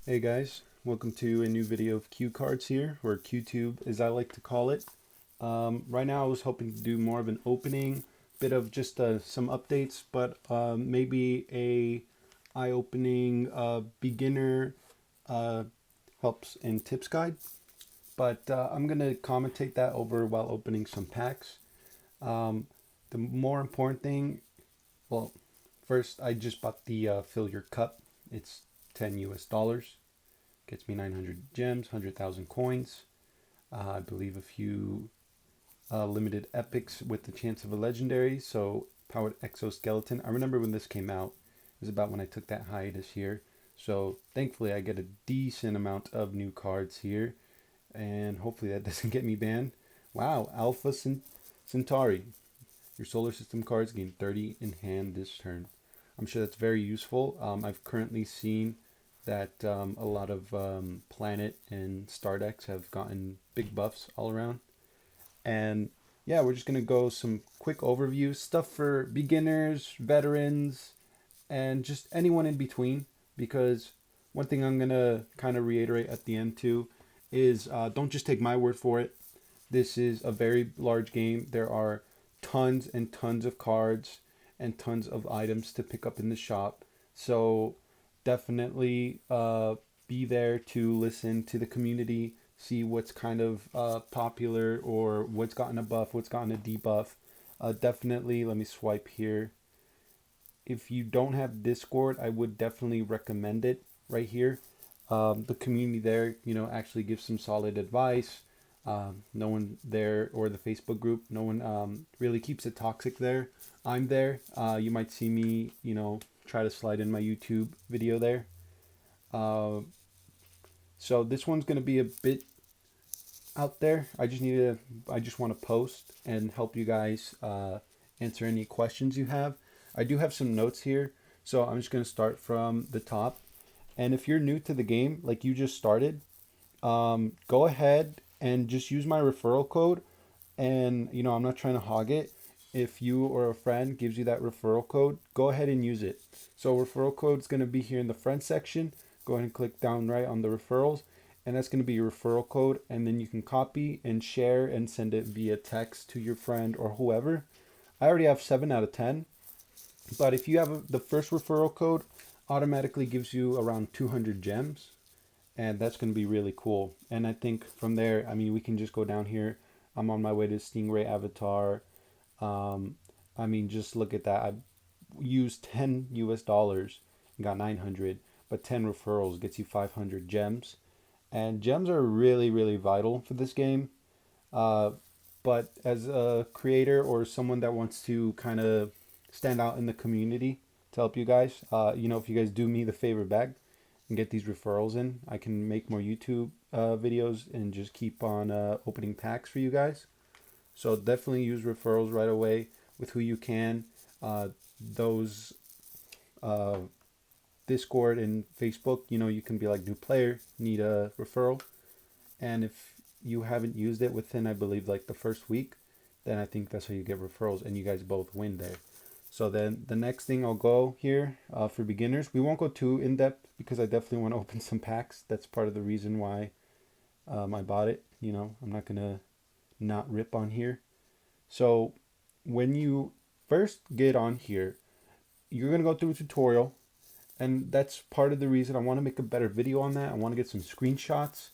Hey guys, welcome to a new video of Q cards here, or QTube as I like to call it. Right now I was hoping to do more of an opening, bit of just some updates, but maybe a eye-opening beginner uh, helps and tips guide. But I'm going to commentate that over while opening some packs. Um, the more important thing, well, first I just bought the fill your cup. It's 10 US dollars. Gets me 900 gems, 100,000 coins. I believe a few limited epics with the chance of a legendary. So powered exoskeleton. I remember when this came out. It was about when I took that hiatus here. So thankfully I get a decent amount of new cards here. And hopefully that doesn't get me banned. Wow, Alpha Centauri. Your solar system cards gain 30 in hand this turn. I'm sure that's very useful. I've currently seen that a lot of Planet and Star decks have gotten big buffs all around. And yeah, we're just going to go some quick overview stuff for beginners, veterans, and just anyone in between. Because one thing I'm going to kind of reiterate at the end too is don't just take my word for it. This is a very large game. There are tons and tons of cards and tons of items to pick up in the shop. So definitely be there to listen to the community, see what's kind of popular or what's gotten a buff, what's gotten a debuff. Definitely, let me swipe here. If you don't have Discord, I would definitely recommend it right here. The community there, actually gives some solid advice. No one there, or the Facebook group, no one really keeps it toxic there. I'm there. You might see me, try to slide in my YouTube video there. Uh, so this one's going to be a bit out there. I just want to post and help you guys answer any questions you have. I do have some notes here, so I'm just going to start from the top. And if you're new to the game, like you just started, go ahead and just use my referral code. And I'm not trying to hog it. If you or a friend gives you that referral code, go ahead and use it. So referral code is going to be here in the front section. Go ahead and click down right on the referrals, and that's going to be your referral code. And then you can copy and share and send it via text to your friend or whoever. I already have 7 out of 10, but if you have the first referral code, automatically gives you around 200 gems, and that's going to be really cool. And I think from there, we can just go down here. I'm on my way to Stingray Avatar. Just look at that. I used 10 US dollars and got 900, but 10 referrals gets you 500 gems. And gems are really, really vital for this game. Uh, but as a creator or someone that wants to kind of stand out in the community to help you guys, if you guys do me the favor back and get these referrals in, I can make more YouTube videos and just keep on opening packs for you guys. So definitely use referrals right away with who you can. Those uh, Discord and Facebook, you can be like, new player, need a referral. And if you haven't used it within, I believe, like the first week, then I think that's how you get referrals, and you guys both win there. So then the next thing I'll go here for beginners, we won't go too in depth because I definitely want to open some packs. That's part of the reason why I bought it. I'm not gonna not rip on here. So when you first get on here, you're gonna go through a tutorial, and that's part of the reason I want to make a better video on that. I want to get some screenshots,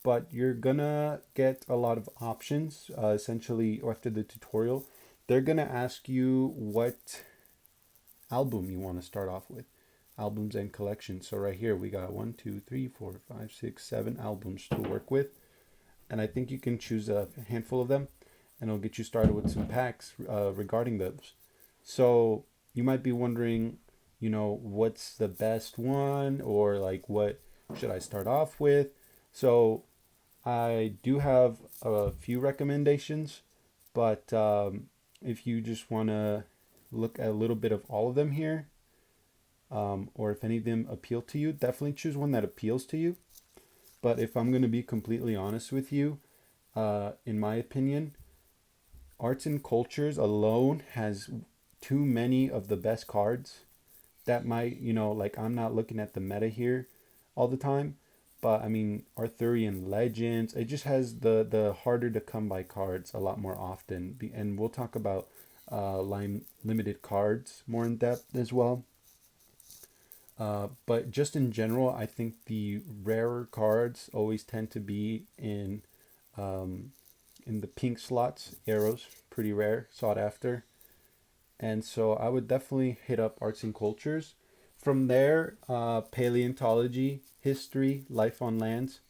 but you're gonna get a lot of options. Essentially, after the tutorial, they're gonna ask you what album you want to start off with, albums and collections. So right here we got 1, 2, 3, 4, 5, 6, 7 albums to work with, and I think you can choose a handful of them, and it'll get you started with some packs regarding those. So you might be wondering, what's the best one, or like what should I start off with? So I do have a few recommendations, but if you just want to look at a little bit of all of them here, or if any of them appeal to you, definitely choose one that appeals to you. But if I'm going to be completely honest with you, in my opinion, Arts and Cultures alone has too many of the best cards that might, like, I'm not looking at the meta here. all the time. But I mean, Arthurian Legends, it just has the harder to come by cards a lot more often. And we'll talk about limited cards more in depth as well. But just in general, I think the rarer cards always tend to be um, in the pink slots. Arrows, pretty rare, sought after. And so I would definitely hit up arts and cultures. From there, paleontology, history, life on lands,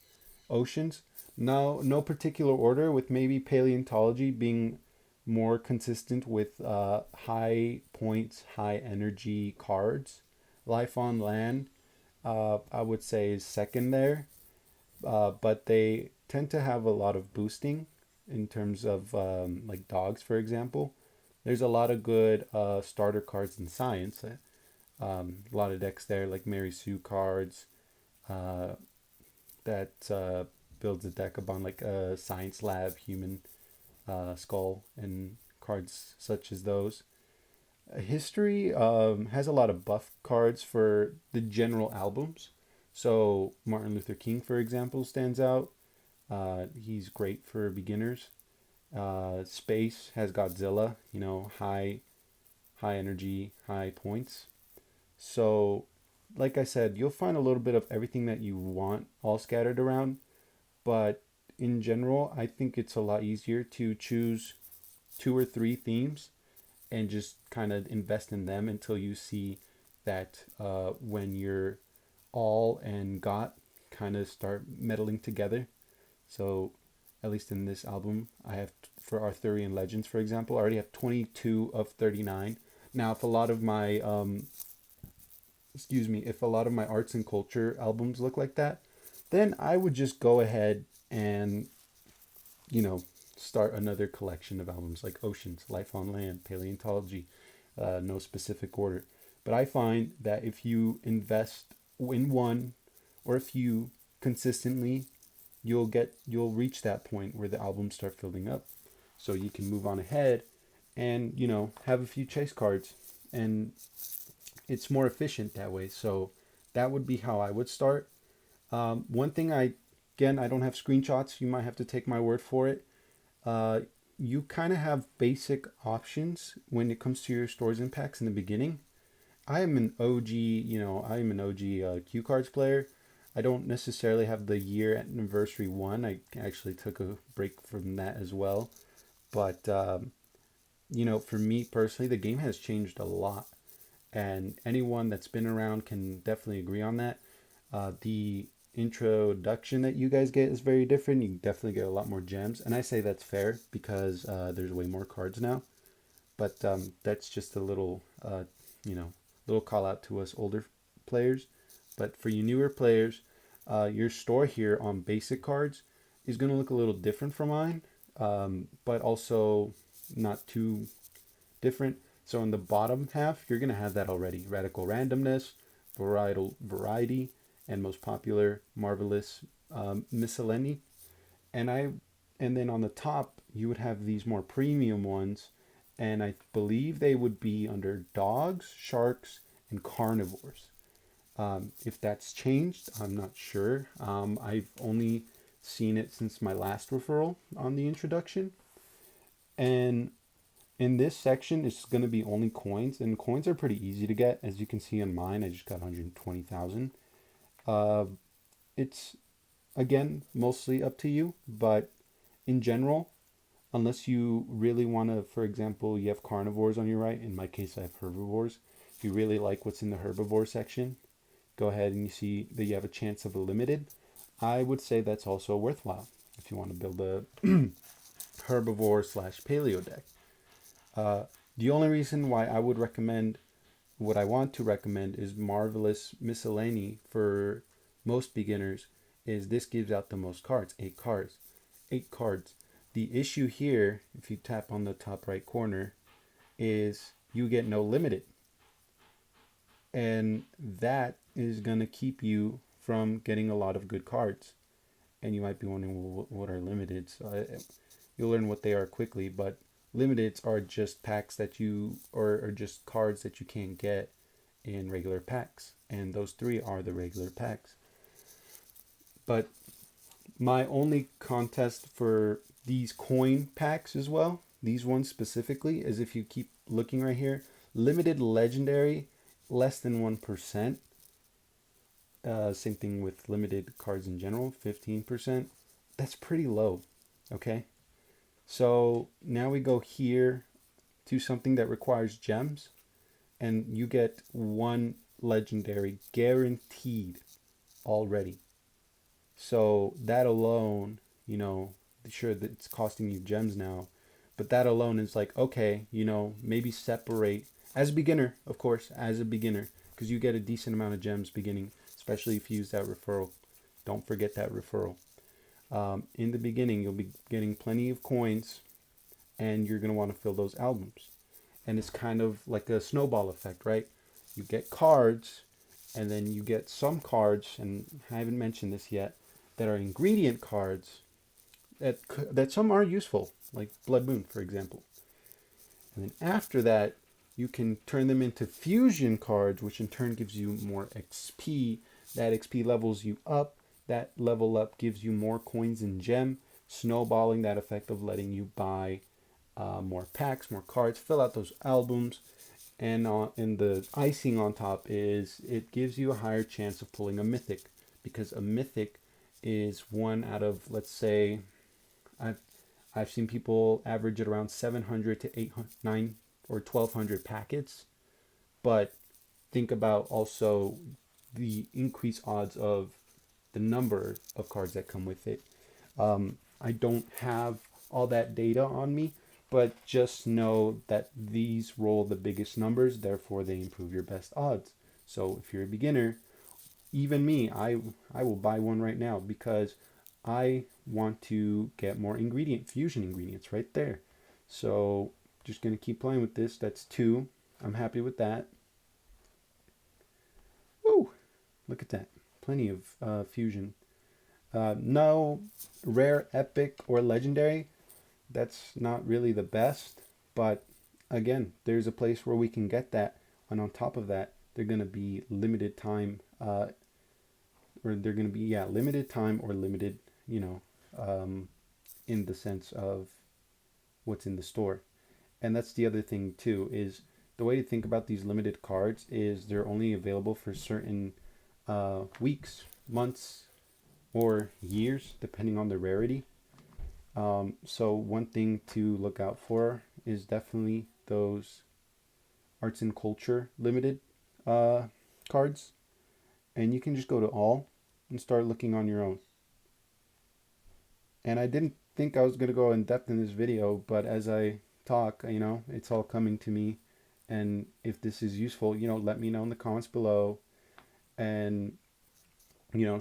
oceans. No particular order, with maybe paleontology being more consistent with high points, high energy cards. Life on land, I would say, is second there, but they tend to have a lot of boosting in terms of like dogs, for example. There's a lot of good starter cards in science. A lot of decks there, like Mary Sue cards, uh, that builds a deck upon like a science lab, human skull, and cards such as those. History has a lot of buff cards for the general albums. So Martin Luther King, for example, stands out. He's great for beginners. Space has Godzilla, high energy, high points. So, like I said, you'll find a little bit of everything that you want all scattered around. But in general, I think it's a lot easier to choose two or three themes and just kind of invest in them until you see that when your all and got kind of start meddling together. So, at least in this album, I have for Arthurian Legends, for example, I already have 22 of 39. Now, if a lot of my if a lot of my arts and culture albums look like that, then I would just go ahead and, you know, start another collection of albums like Oceans, Life on Land, Paleontology, no specific order. But I find that if you invest in one, or if you consistently, you'll reach that point where the albums start filling up. So you can move on ahead and, have a few chase cards, and it's more efficient that way. So that would be how I would start. One thing again, I don't have screenshots. You might have to take my word for it. Uh, you kind of have basic options when it comes to your stores and packs in the beginning. I am an OG, I am an OG Q cards player. I don't necessarily have the year anniversary one. I actually took a break from that as well. But, for me personally, the game has changed a lot. And anyone that's been around can definitely agree on that. The introduction that you guys get is very different. You definitely get a lot more gems, and I say that's fair because there's way more cards now. But that's just a little, you know, little call out to us older players. But for you newer players, your store here on basic cards is going to look a little different from mine, but also not too different. So in the bottom half, you're going to have that already. Radical randomness, varietal variety, and most popular, marvelous miscellany. And I, and then on the top, you would have these more premium ones, and I believe they would be under dogs, sharks, and carnivores. If that's changed, I'm not sure. I've only seen it since my last referral on the introduction. And in this section, it's going to be only coins, and coins are pretty easy to get. As you can see on mine, I just got 120,000. Uh, it's, again, mostly up to you, but in general, unless you really want to, for example, you have carnivores on your right. In my case, I have herbivores. If you really like what's in the herbivore section, go ahead and you see that you have a chance of a limited. I would say that's also worthwhile if you want to build a herbivore slash paleo deck. Uh, the only reason why I would recommend what I want to recommend is Marvelous Miscellany for most beginners is this gives out the most cards, 8 cards. 8 cards. The issue here, if you tap on the top right corner, is you get no limited. And that is going to keep you from getting a lot of good cards. And you might be wondering, well, what are limited? So you'll learn what they are quickly, but limiteds are just packs that or just cards that you can't get in regular packs. And those three are the regular packs. But my only contest for these coin packs as well, these ones specifically, is if you keep looking right here, limited legendary, less than 1%. Same thing with limited cards in general, 15%. That's pretty low, okay? So now we go here to something that requires gems, and you get one legendary guaranteed already. So that alone, sure that it's costing you gems now, but that alone is like, okay, maybe separate as a beginner, of course, as a beginner, because you get a decent amount of gems beginning, especially if you use that referral. Don't forget that referral. In the beginning, you'll be getting plenty of coins, and you're going to want to fill those albums. And it's kind of like a snowball effect, right? You get cards, and then you get some cards, and I haven't mentioned this yet, that are ingredient cards that some are useful, like Blood Moon, for example. And then after that, you can turn them into fusion cards, which in turn gives you more XP. That XP levels you up. That level up gives you more coins and gem, snowballing that effect of letting you buy more packs, more cards, fill out those albums. And the icing on top is it gives you a higher chance of pulling a mythic, because a mythic is one out of, let's say, I've seen people average at around 700 to 800, 9 or 1200 packets. But think about also the increased odds of the number of cards that come with it. I don't have all that data on me, but just know that these roll the biggest numbers, therefore they improve your best odds. So if you're a beginner, even me, I will buy one right now because I want to get more fusion ingredients right there. So just going to keep playing with this. That's 2. I'm happy with that. Woo! Look at that. Plenty of fusion. No rare, epic, or legendary. That's not really the best. But again, there's a place where we can get that. And on top of that, they're going to be limited time. Or they're going to be, limited time or limited, in the sense of what's in the store. And that's the other thing too, is the way to think about these limited cards is they're only available for certain weeks, months, or years, depending on the rarity. So one thing to look out for is definitely those arts and culture limited cards. And you can just go to all and start looking on your own. And I didn't think I was going to go in depth in this video, but as I talk, it's all coming to me. And if this is useful, let me know in the comments below, and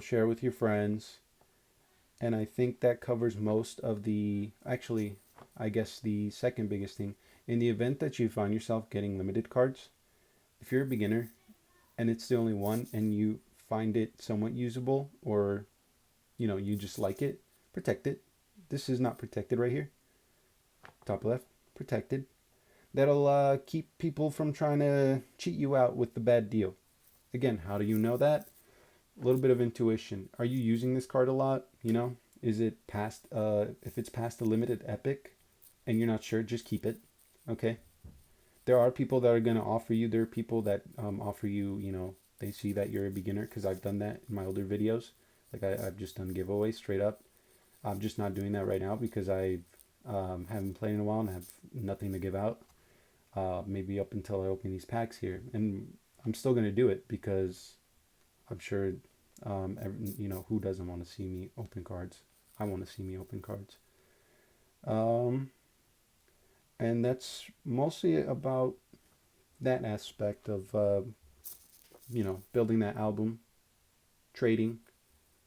share with your friends. And I think that covers most of actually, I guess the second biggest thing. In the event that you find yourself getting limited cards, if you're a beginner and it's the only one and you find it somewhat usable, or you just like it, protect it. This is not protected right here. Top left, protected. That'll keep people from trying to cheat you out with the bad deal. Again, how do you know that? A little bit of intuition. Are you using this card a lot? Is it past, if it's past the limited epic and you're not sure, just keep it. Okay. There are people that are going to offer you, there are people that offer you, they see that you're a beginner, because I've done that in my older videos. Like I've just done giveaways straight up. I'm just not doing that right now because I haven't played in a while and have nothing to give out. Maybe up until I open these packs here. And I'm still going to do it because I'm sure, who doesn't want to see me open cards? I want to see me open cards. And that's mostly about that aspect of, building that album, trading.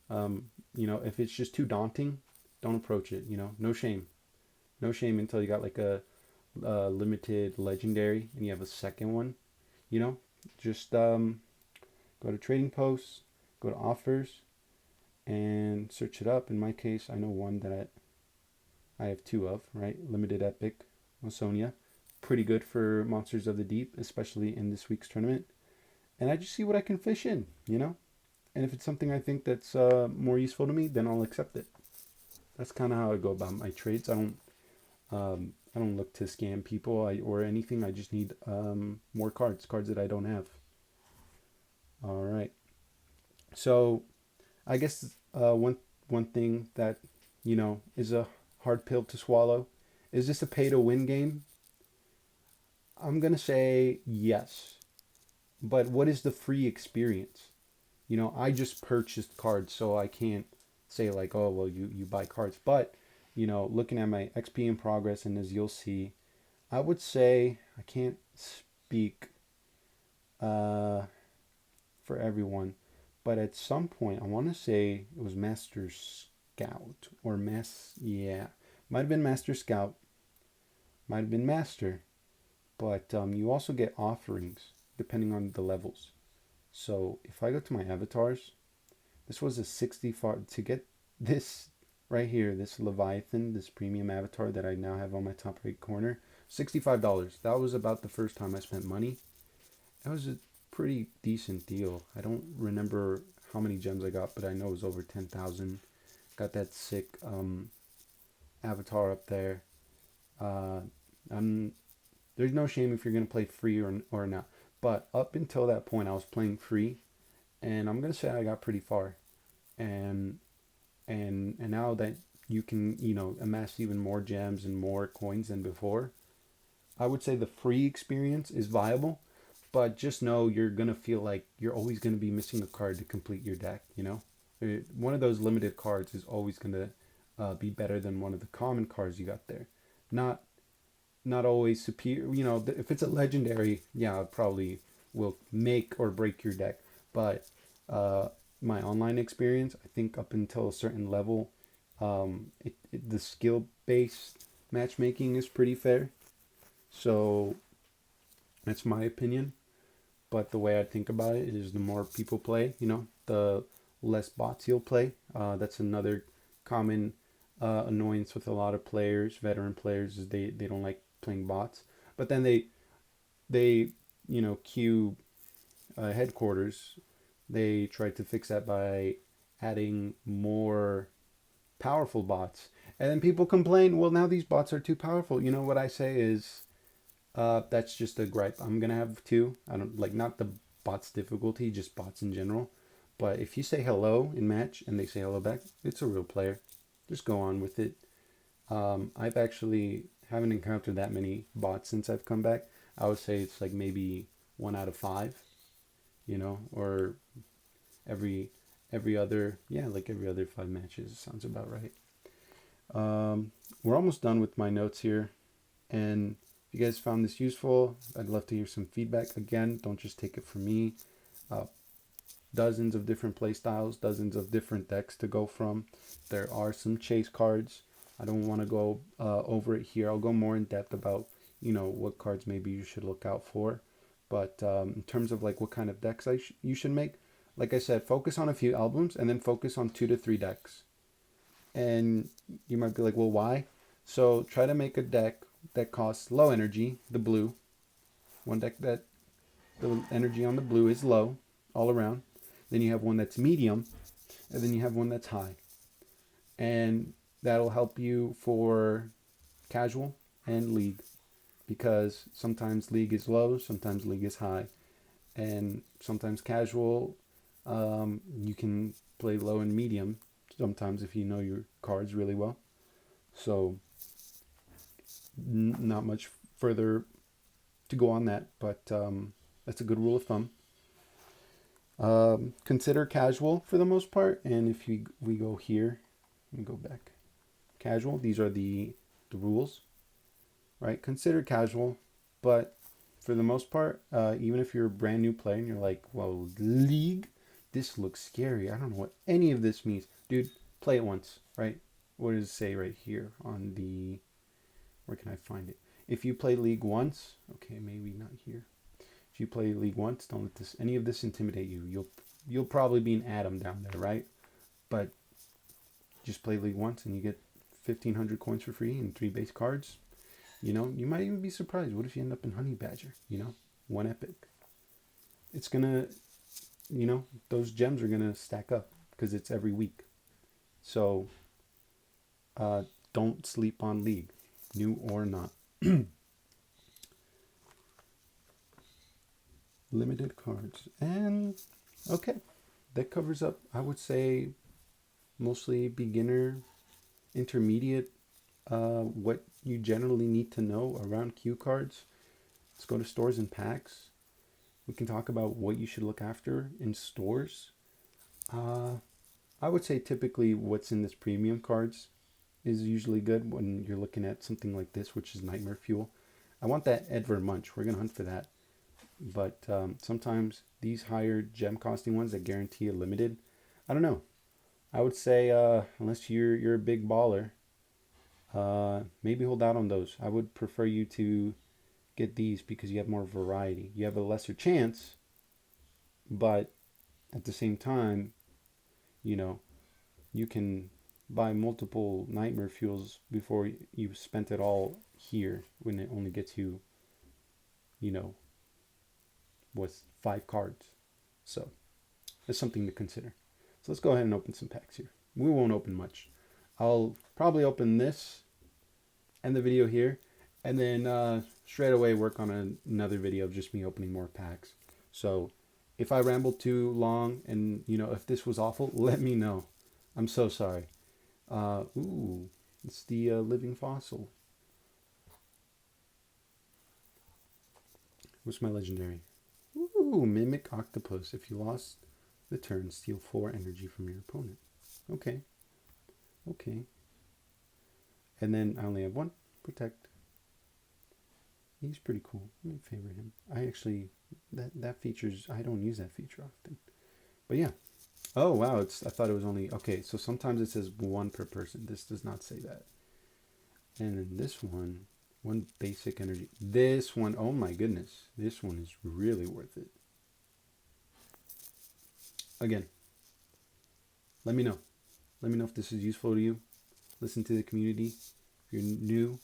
If it's just too daunting, don't approach it. No shame. No shame until you got like a limited legendary and you have a second one. Just go to trading posts, go to offers, and search it up. In my case, I know one that I have 2 of, right? Limited epic Sonia. Pretty good for Monsters of the Deep, especially in this week's tournament. And I just see what I can fish in, And if it's something I think that's more useful to me, then I'll accept it. That's kind of how I go about my trades. I don't look to scam people or anything. I just need more cards that I don't have. All right. So I guess one thing that is a hard pill to swallow is this a pay to win game? I'm gonna say yes, but what is the free experience? I just purchased cards, so I can't say like, oh well, you buy cards. But looking at my XP in progress, and as you'll see, I would say I can't speak uh, for everyone, but at some point, I want to say it was Master Scout or yeah, might have been Master Scout, might have been Master, but you also get offerings depending on the levels. So if I go to my avatars, this was a 65 to get this right here, this Leviathan, this premium avatar that I now have on my top right corner, $65. That was about the first time I spent money. That was a pretty decent deal. I don't remember how many gems I got, but I know it was over 10,000. Got that sick avatar up there. I'm There's no shame if you're gonna play free or not. But up until that point, I was playing free, and I'm gonna say I got pretty far. And now that you can amass even more gems and more coins than before, I would say the free experience is viable. But just know you're gonna feel like you're always gonna be missing a card to complete your deck. One of those limited cards is always gonna be better than one of the common cards you got there. Not not always superior. If it's a legendary, yeah, it probably will make or break your deck. But my online experience, I think up until a certain level, the skill based matchmaking is pretty fair. So that's my opinion. But the way I think about it is the more people play, the less bots you'll play. That's another common annoyance with a lot of players, veteran players, is they don't like playing bots. But then they queue headquarters. They tried to fix that by adding more powerful bots. And then people complain, well, now these bots are too powerful. What I say is, that's just a gripe. I'm gonna have two. I don't like, not the bots difficulty, just bots in general. But if you say hello in match and they say hello back, it's a real player. Just go on with it. I've actually haven't encountered that many bots since I've come back. I would say it's like maybe 1 out of 5, or every other, yeah, like every other 5 matches. Sounds about right. We're almost done with my notes here, and if you guys found this useful, I'd love to hear some feedback. Again, don't just take it from me. Dozens of different play styles, dozens of different decks to go from. There are some chase cards. I don't want to go over it here. I'll go more in depth about what cards maybe you should look out for. But in terms of like what kind of decks you should make, like I said, focus on a few albums and then focus on 2 to 3 decks. And you might be like, well, why? So try to make a deck that costs low energy, the blue. One deck that the energy on the blue is low all around. Then you have one that's medium, and then you have one that's high. And that'll help you for casual and league, because sometimes league is low, sometimes league is high, and sometimes casual, you can play low and medium sometimes if you know your cards really well. So not much further to go on that, but that's a good rule of thumb. Consider casual for the most part, and if we go here and go back, casual, these are the rules, right? Consider casual, but for the most part, even if you're a brand new player and you're like, well, league, this looks scary, I don't know what any of this means, dude, play it once, right? What does it say right here on the, where can I find it? If you play league once, okay, maybe not here. If you play league once, don't let any of this intimidate you. You'll probably be an atom down there, right? But just play league once and you get 1,500 coins for free and 3 base cards. You might even be surprised. What if you end up in Honey Badger? 1 epic. It's gonna you know, those gems are going to stack up because it's every week. So uh, don't sleep on League, new or not. Limited cards. And okay, that covers up, I would say, mostly beginner, intermediate, what you generally need to know around cue cards. Let's go to stores and packs. We can talk about what you should look after in stores. Uh, I would say typically what's in this premium cards is usually good when you're looking at something like this, which is Nightmare Fuel. I want that Edver Munch. We're going to hunt for that. But sometimes these higher gem costing ones that guarantee a limited, I don't know. I would say unless you're a big baller, maybe hold out on those. I would prefer you to get these because you have more variety. You have a lesser chance, but at the same time, you know, you can buy multiple Nightmare Fuels before you've spent it all here when it only gets you, you know, with 5 cards. So that's something to consider. So let's go ahead and open some packs here. We won't open much. I'll probably open this and the video here, and then straight away work on another video of just me opening more packs. So if I rambled too long and, you know, if this was awful, let me know. I'm so sorry. Ooh, it's the living fossil. What's my legendary? Ooh, Mimic Octopus. If you lost the turn, steal 4 energy from your opponent. Okay. Okay. And then I only have 1. Protect. He's pretty cool. I might favor him. I actually, that feature's, I don't use that feature often. But yeah. Oh, wow. I thought it was only, okay, so sometimes it says 1 per person. This does not say that. And then this one, 1 basic energy. This one, oh my goodness. This one is really worth it. Again, let me know. Let me know if this is useful to you. Listen to the community. If you're new,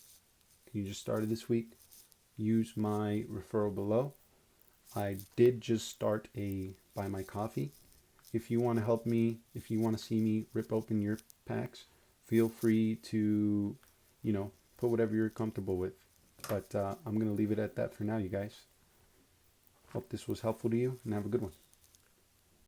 you just started this week, use my referral below. I did just start a Buy My Coffee. If you want to help me, if you want to see me rip open your packs, feel free to, you know, put whatever you're comfortable with. But I'm going to leave it at that for now, you guys. Hope this was helpful to you, and have a good one.